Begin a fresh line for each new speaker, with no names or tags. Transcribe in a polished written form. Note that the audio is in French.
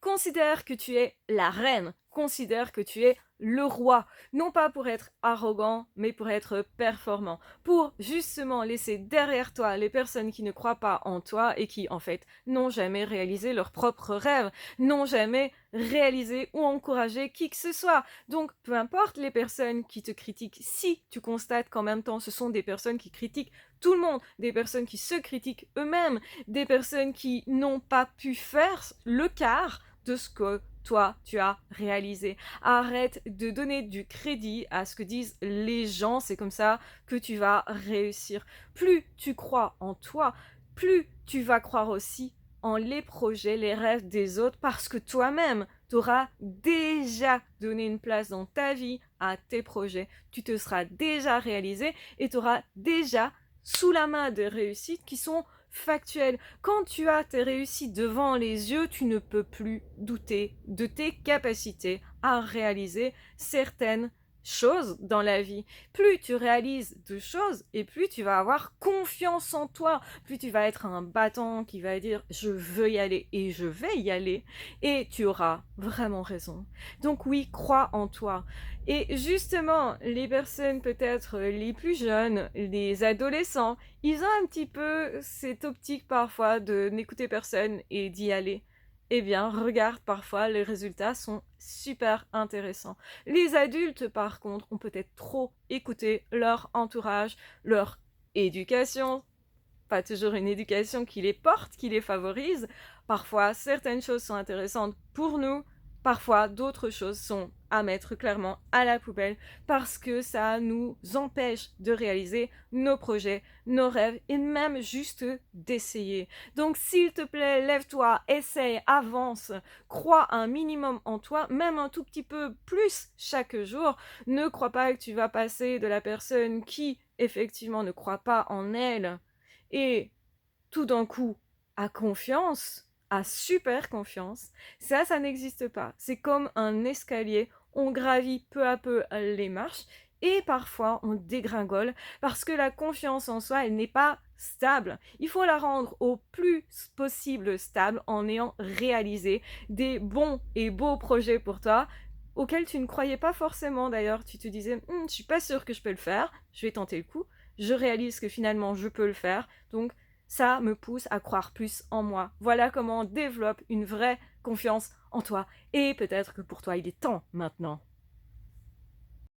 Considère que tu es la reine, considère que tu es le roi, non pas pour être arrogant, mais pour être performant, pour justement laisser derrière toi les personnes qui ne croient pas en toi et qui, en fait, n'ont jamais réalisé leurs propres rêves, n'ont jamais réalisé ou encouragé qui que ce soit. Donc, peu importe les personnes qui te critiquent, si tu constates qu'en même temps, ce sont des personnes qui critiquent tout le monde, des personnes qui se critiquent eux-mêmes, des personnes qui n'ont pas pu faire le quart de ce que toi, tu as réalisé. Arrête de donner du crédit à ce que disent les gens, c'est comme ça que tu vas réussir. Plus tu crois en toi, plus tu vas croire aussi en les projets, les rêves des autres, parce que toi-même, tu auras déjà donné une place dans ta vie à tes projets. Tu te seras déjà réalisé et tu auras déjà sous la main des réussites qui sont factuelles. Quand tu as tes réussites devant les yeux, tu ne peux plus douter de tes capacités à réaliser certaines choses dans la vie. Plus tu réalises de choses et plus tu vas avoir confiance en toi, plus tu vas être un battant qui va dire je veux y aller et je vais y aller et tu auras vraiment raison. Donc oui, crois en toi. Et justement, les personnes peut-être les plus jeunes, les adolescents, ils ont un petit peu cette optique parfois de n'écouter personne et d'y aller. Eh bien, regarde, parfois, les résultats sont super intéressants. Les adultes, par contre, ont peut-être trop écouté leur entourage, leur éducation, pas toujours une éducation qui les porte, qui les favorise. Parfois, certaines choses sont intéressantes pour nous, parfois d'autres choses sont à mettre clairement à la poubelle parce que ça nous empêche de réaliser nos projets, nos rêves et même juste d'essayer. Donc s'il te plaît, lève-toi, essaye, avance, crois un minimum en toi, même un tout petit peu plus chaque jour. Ne crois pas que tu vas passer de la personne qui effectivement ne croit pas en elle et tout d'un coup a confiance, a super confiance, ça n'existe pas. C'est comme un escalier, on gravit peu à peu les marches et parfois on dégringole parce que la confiance en soi, elle n'est pas stable. Il faut la rendre au plus possible stable en ayant réalisé des bons et beaux projets pour toi auxquels tu ne croyais pas forcément d'ailleurs. Tu te disais, je suis pas sûre que je peux le faire, je vais tenter le coup. Je réalise que finalement je peux le faire, donc ça me pousse à croire plus en moi. Voilà comment on développe une vraie confiance en toi. Et peut-être que pour toi, il est temps maintenant.